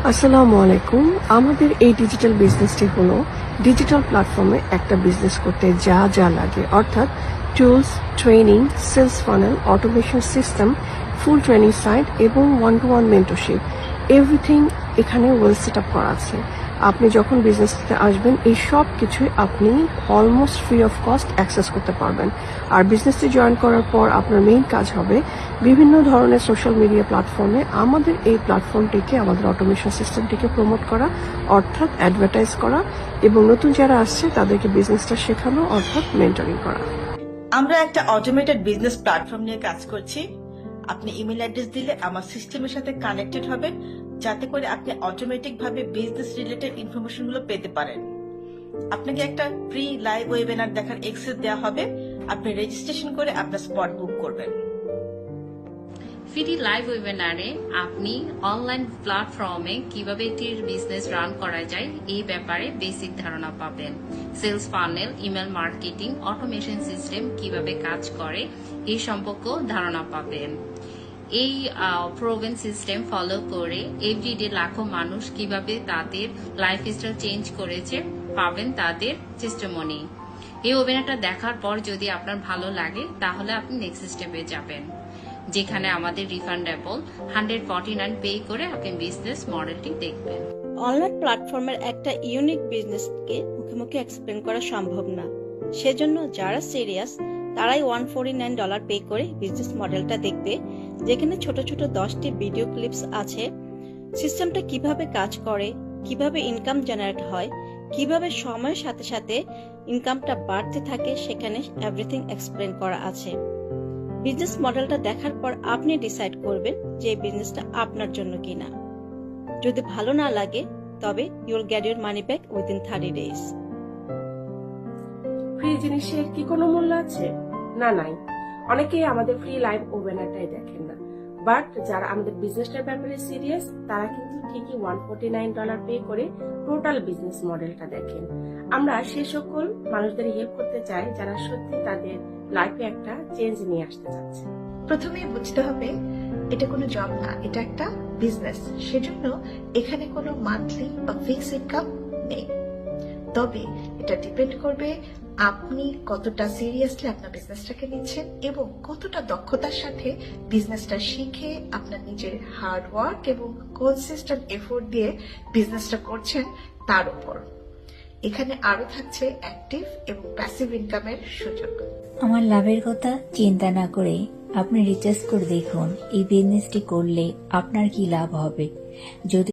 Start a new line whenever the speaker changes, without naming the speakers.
আসসালামু আলাইকুম। আমাদের এই ডিজিটাল বিজনেসটি হলো ডিজিটাল প্ল্যাটফর্মে একটা বিজনেস করতে যা যা লাগে, অর্থাৎ tools, training, sales funnel, automation system, full training site এবং one to one mentorship, everything এখানে ওয়েল সেট আপ করা আছে। আপনি যখন বিজনেসতে আসবেন এই সব কিছুই আপনি almost free of cost access করতে পারবেন। আর বিজনেসটি জয়েন করার পর আপনার মেইন কাজ হবে বিভিন্ন ধরনের সোশ্যাল মিডিয়া প্ল্যাটফর্মে আমাদের এই প্ল্যাটফর্মটিকে, আমাদের অটোমেশন সিস্টেমটিকে প্রমোট করা, অর্থাৎ অ্যাডভার্টাইজ করা, এবং নতুন যারা আসছে তাদেরকে বিজনেসটা শেখানো, অর্থাৎ মেন্টরিং করা।
আমরা একটা অটোমেটেড বিজনেস প্ল্যাটফর্ম নিয়ে কাজ করছি। আপনি ইমেল অ্যাড্রেস দিলে আমার সিস্টেমের সাথে কানেক্টেড হবেন, যাতে করে আপনি অটোমেটিক ভাবে বিজনেস রিলেটেড ইনফরমেশন গুলো পেতে পারেন। আপনাকে একটা ফ্রি লাইভ ওয়েবিনার দেখার অ্যাক্সেস দেওয়া হবে। আপনি রেজিস্ট্রেশন করে আপনার স্পট বুক করবেন।
ফ্রি লাইভ ওয়েবিনারে আপনি অনলাইন প্ল্যাটফর্মে কিভাবে একটি বিজনেস রান করা যায় এই ব্যাপারে বেসিক ধারণা পাবেন। Sales funnel, email marketing, automation system কিভাবে কাজ করে এই সম্পর্কে ধারণা পাবেন। এই প্রোভেন সিস্টেম ফলো করে এভরিডে লাখো মানুষ কিভাবে তাদের লাইফস্টাইল চেঞ্জ করেছে পাবেন তাদের টেস্টিমনি। এই ওয়েবিনারটা দেখার পর যদি আপনার ভালো লাগে তাহলে আপনি নেক্সট স্টেপে যাবেন, যেখানে আমাদের রিফান্ডেবল 149 পে করে আপনি বিজনেস মডেলটি দেখবেন।
অনলাইন প্ল্যাটফর্মের একটা ইউনিক বিজনেসকে মুখে মুখে এক্সপ্লেন করা সম্ভব না। সেজন্য যারা সিরিয়াস তারাই $149 পে করে বিজনেস মডেলটা দেখবে, যেখানে ছোট ছোট 10টি ভিডিও ক্লিপস আছে। সিস্টেমটা কিভাবে কাজ করে, কিভাবে ইনকাম জেনারেট হয়, কিভাবে সময়ের সাথে সাথে ইনকামটা বাড়তে থাকে, সেখানে এভরিথিং এক্সপ্লেন করা আছে। বিজনেস মডেলটা দেখার পর আপনি ডিসাইড করবেন যে এই বিজনেসটা আপনার জন্য কিনা। যদি ভালো না লাগে তবে you will get your money back within 30 days।
Free জিনিসের কি কোনো মূল্য আছে? না, নাই। অনেকেই আমাদের ফ্রি লাইভ ওয়েবিনারটাই দেখেন না, বাট যারা আমাদের বিজনেসটার ব্যাপারে সিরিয়াস তারা কিন্তু ঠিকই $149 পে করে টোটাল বিজনেস মডেলটা দেখেন। আমরা সে সকল মানুষদের হেল্প করতে চাই যারা সত্যি তাদের লাইফে একটা চেঞ্জ নিয়ে আসতে চাচ্ছে।
প্রথমেই বুঝতে হবে এটা কোনো জব না, এটা একটা বিজনেস। সেজন্য এখানে কোনো মান্থলি বা ফিক্স ইনকাম নেই। তবে এটা ডিপেন্ড করবে আপনি কতটা সিরিয়াসলি আপনার বিজনেসটাকে নিচ্ছেন এবং কতটা দক্ষতার সাথে বিজনেসটা শিখে আপনার নিজের হার্ড ওয়ার্ক এবং কনসিস্টেন্ট এফোর্ট দিয়ে বিজনেসটা করছেন তার উপর। এখানে আরো থাকছে অ্যাক্টিভ এবং প্যাসিভ ইনকামের সুযোগ।
আমার লাভের কথা চিন্তা না করে আপনি রিচার্জ করে দেখুন এই বিজনেসটি করলে আপনার কি লাভ হবে। যদি